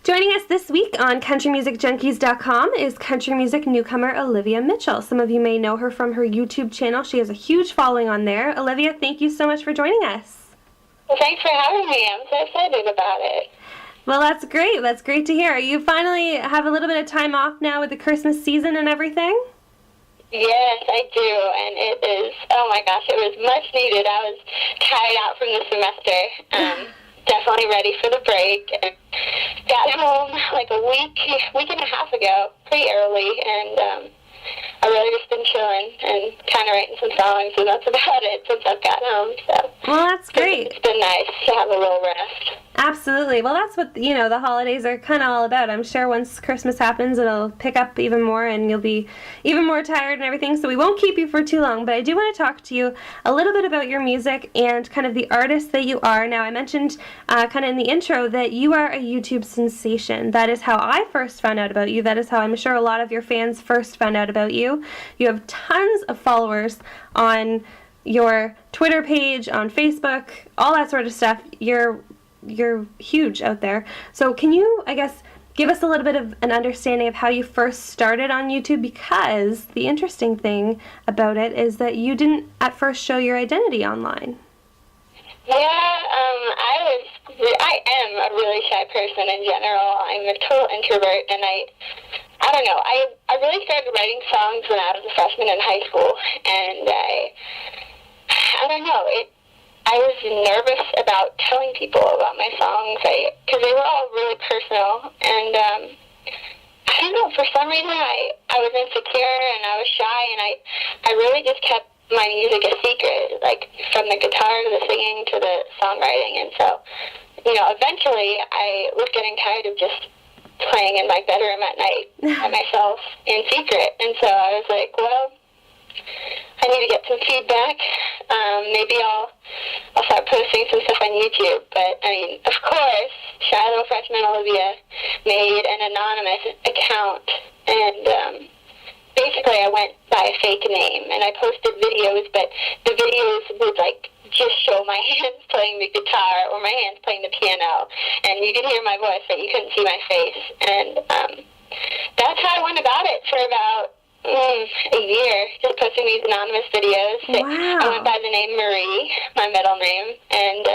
Joining us this week on CountryMusicJunkies.com is country music newcomer Olivia Mitchell. Some of you may know her from her YouTube channel. She has a huge following on there. Olivia, thank you so much for joining us. Well, thanks for having me. I'm so excited about it. Well, that's great. That's great to hear. You finally have a little bit of time off now with the Christmas season and everything? Yes, I do, and it is, oh my gosh, it was much needed. I was tired out from the semester. Definitely ready for the break, and got home like a week and a half ago, pretty early, and I really just been chilling and kind of writing some songs, and that's about it since I've got home. So well, that's great. It's been nice to have a little rest. Absolutely. Well, that's what, the holidays are kind of all about. I'm sure once Christmas happens, it'll pick up even more and you'll be even more tired and everything, so we won't keep you for too long. But I do want to talk to you a little bit about your music and kind of the artist that you are. Now, I mentioned kind of in the intro that you are a YouTube sensation. That is how I first found out about you. That is how I'm sure a lot of your fans first found out about you. You have tons of followers on your Twitter page, on Facebook, all that sort of stuff. You're huge out there. So can you, I guess, give us a little bit of an understanding of how you first started on YouTube? Because the interesting thing about it is that you didn't at first show your identity online. Yeah, I am a really shy person in general. I'm a total introvert, and I don't know, I really started writing songs when I was a freshman in high school, and I don't know, I was nervous about telling people about my songs, because they were all really personal, and I don't know, for some reason I was insecure and I was shy, and I really just kept my music a secret, like from the guitar to the singing to the songwriting, and so, eventually I was getting tired of just playing in my bedroom at night by myself in secret, and so I was like, well, I need to get some feedback. Maybe I'll start posting some stuff on YouTube. But, I mean, of course, Shy Little Freshman Olivia made an anonymous account. And basically I went by a fake name. And I posted videos, but the videos would, just show my hands playing the guitar or my hands playing the piano. And you could hear my voice, but you couldn't see my face. And that's how I went about it for about a year, just posting these anonymous videos. Wow. I went by the name Marie, my middle name, and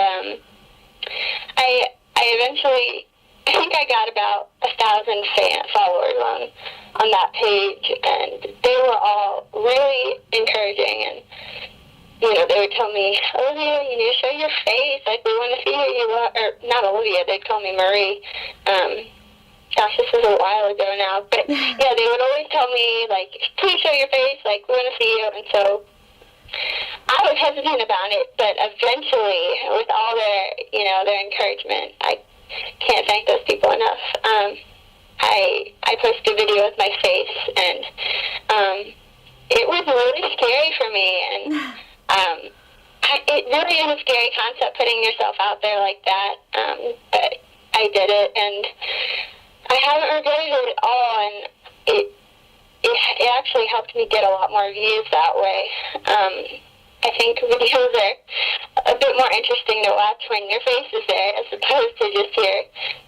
I eventually, I think I got about 1,000 followers on that page, and they were all really encouraging, and they would tell me, Olivia, you need to show your face, we want to see who you are, or not Olivia, they'd call me Marie. Gosh, this was a while ago now, but yeah, they would always tell me, please show your face, we want to see you, and so I was hesitant about it, but eventually, with all their encouragement, I can't thank those people enough. I posted a video with my face, and it was really scary for me, and it really is a scary concept, putting yourself out there like that, but I did it, and I haven't regretted it at all, and it actually helped me get a lot more views that way. I think videos are a bit more interesting to watch when your face is there as opposed to just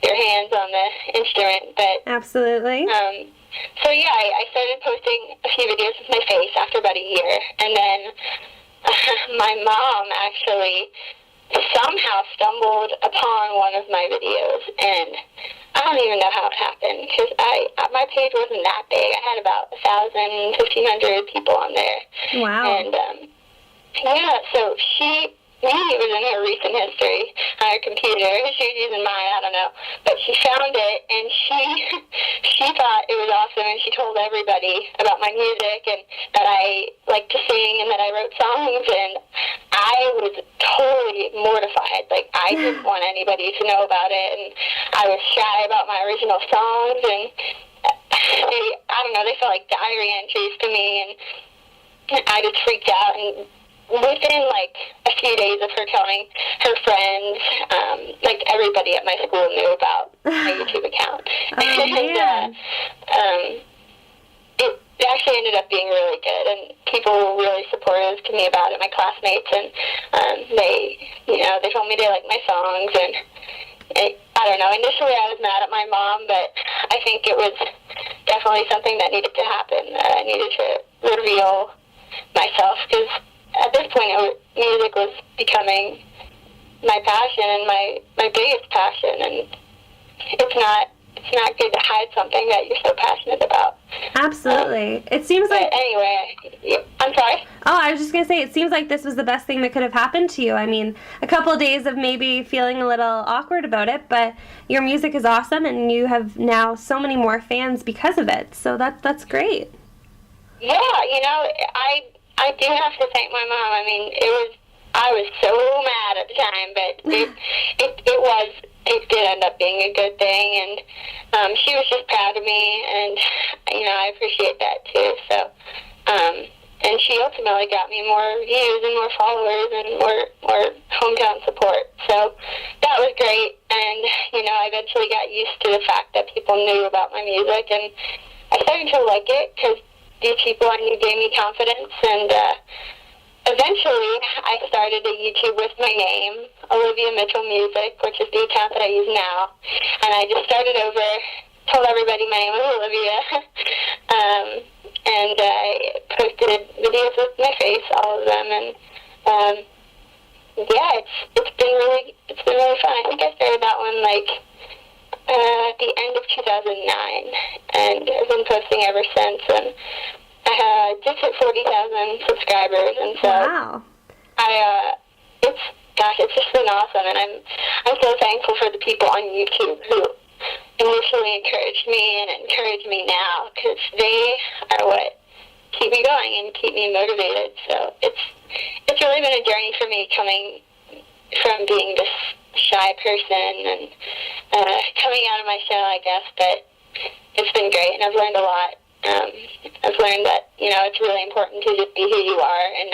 your hands on the instrument. But absolutely. So yeah, I started posting a few videos with my face after about a year, and then my mom actually somehow stumbled upon one of my videos, and I don't even know how it happened, because my page wasn't that big. I had about 1,000, 1,500 people on there. Wow. And, yeah, so maybe it was in her recent history on her computer. She was using mine, I don't know. But she found it, and she thought it was awesome, and she told everybody about my music and that I like to sing and that I wrote songs, and I was totally mortified. I didn't want anybody to know about it, and I was shy about my original songs, and I don't know, they felt like diary entries to me, and I just freaked out, and within a few days of her telling her friends, everybody at my school knew about my YouTube account. Oh, and it actually ended up being really good, and people were really supportive to me about it, my classmates, and they told me they liked my songs, and I don't know, initially I was mad at my mom, but I think it was definitely something that needed to happen. I needed to reveal myself, because at this point music was becoming my passion and my biggest passion, and it's not good to hide something that you're so passionate about. Absolutely. It seems like... Anyway, I'm sorry? Oh, I was just going to say, it seems like this was the best thing that could have happened to you. I mean, a couple of days of maybe feeling a little awkward about it, but your music is awesome, and you have now so many more fans because of it. So that's great. Yeah, I do have to thank my mom. I mean, I was so mad at the time, but it did end up being a good thing, and she was just proud of me, and I appreciate that too. So, and she ultimately got me more views and more followers and more hometown support. So that was great, and I eventually got used to the fact that people knew about my music, and I started to like it because these people I knew gave me confidence, and eventually I started a YouTube with my name, Olivia Mitchell Music, which is the account that I use now, and I just started over, told everybody my name was Olivia, and I posted videos with my face, all of them, and yeah, it's been really fun. I think I started that one at the end of 2009, and I've been posting ever since, and I just hit 40,000 subscribers, and so wow. It's just been awesome, and I'm so thankful for the people on YouTube who initially encouraged me and encourage me now, because they are what keep me going and keep me motivated. So it's really been a journey for me, coming from being this shy person and coming out of my shell, I guess, but it's been great, and I've learned a lot. I've learned that, it's really important to just be who you are and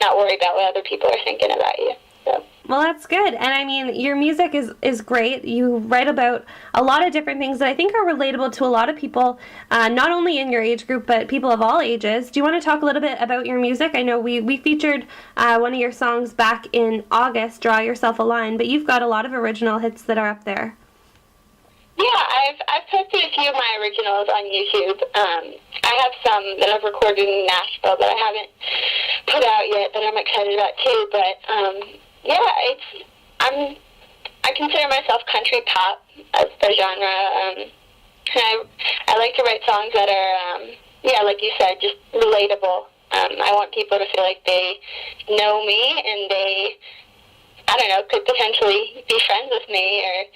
not worry about what other people are thinking about you. So. Well, that's good. And I mean, your music is great. You write about a lot of different things that I think are relatable to a lot of people, not only in your age group, but people of all ages. Do you want to talk a little bit about your music? I know we featured one of your songs back in August, Draw Yourself a Line, but you've got a lot of original hits that are up there. Yeah, I've posted a few of my originals on YouTube. I have some that I've recorded in Nashville that I haven't put out yet that I'm excited about too. But yeah, I consider myself country pop as a genre, and I like to write songs that are like you said, just relatable. I want people to feel like they know me and they, I don't know, could potentially be friends with me, or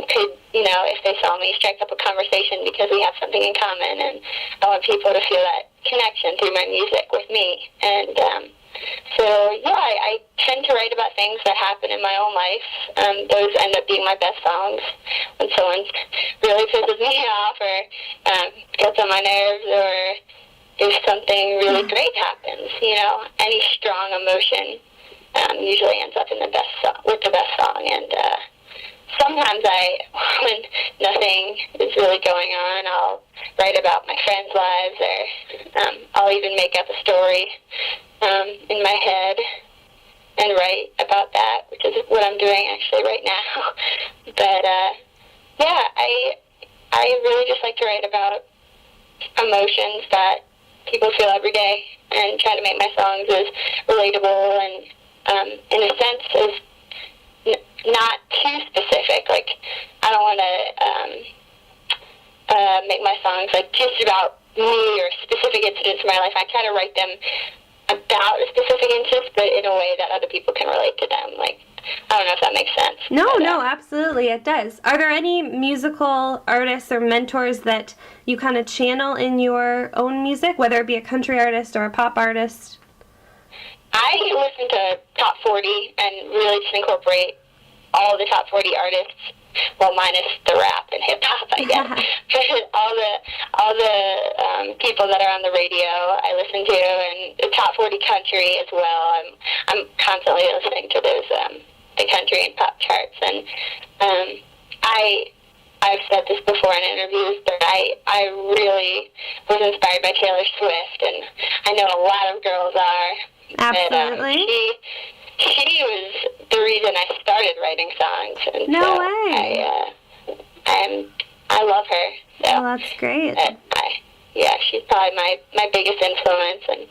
could, if they saw me, strike up a conversation because we have something in common, and I want people to feel that connection through my music with me. And I tend to write about things that happen in my own life. Those end up being my best songs when someone really pisses me off or gets on my nerves, or if something really great happens. Any strong emotion usually ends up in the best song, and sometimes when nothing is really going on, I'll write about my friends' lives, or I'll even make up a story in my head and write about that, which is what I'm doing actually right now. But I really just like to write about emotions that people feel every day, and try to make my songs as relatable and in a sense as not too specific. Like, I don't want to make my songs just about me or specific incidents in my life. I try to write them about a specific interest, but in a way that other people can relate to them. I don't know if that makes sense. No, absolutely, it does. Are there any musical artists or mentors that you kind of channel in your own music, whether it be a country artist or a pop artist? I listen to top 40 and really just incorporate all the top 40 artists, well, minus the rap and hip hop, I guess. all the people that are on the radio I listen to, and the top 40 country as well. I'm constantly listening to those the country and pop charts, and I've said this before in interviews, but I really was inspired by Taylor Swift, and I know a lot of girls are. Absolutely. But, she was the reason I started writing songs. And No so way. I love her. So Well, that's great. She's probably my biggest influence, and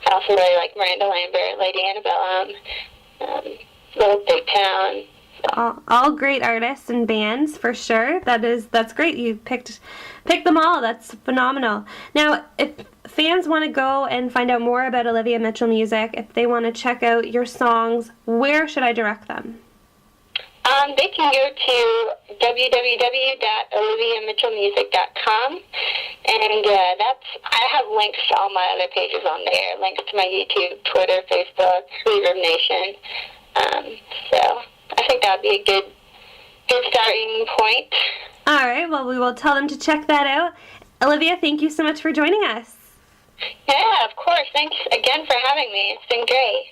I also really like Miranda Lambert, Lady Antebellum, Little Big Town. All great artists and bands for sure. That's great. You picked them all. That's phenomenal. Now, if fans want to go and find out more about Olivia Mitchell music, if they want to check out your songs, where should I direct them? They can go to www.oliviamitchellmusic.com, and I have links to all my other pages on there, links to my YouTube, Twitter, Facebook, Reverb Nation. So I think that would be a good starting point. All right. Well, we will tell them to check that out. Olivia, thank you so much for joining us. Yeah, of course. Thanks again for having me. It's been great.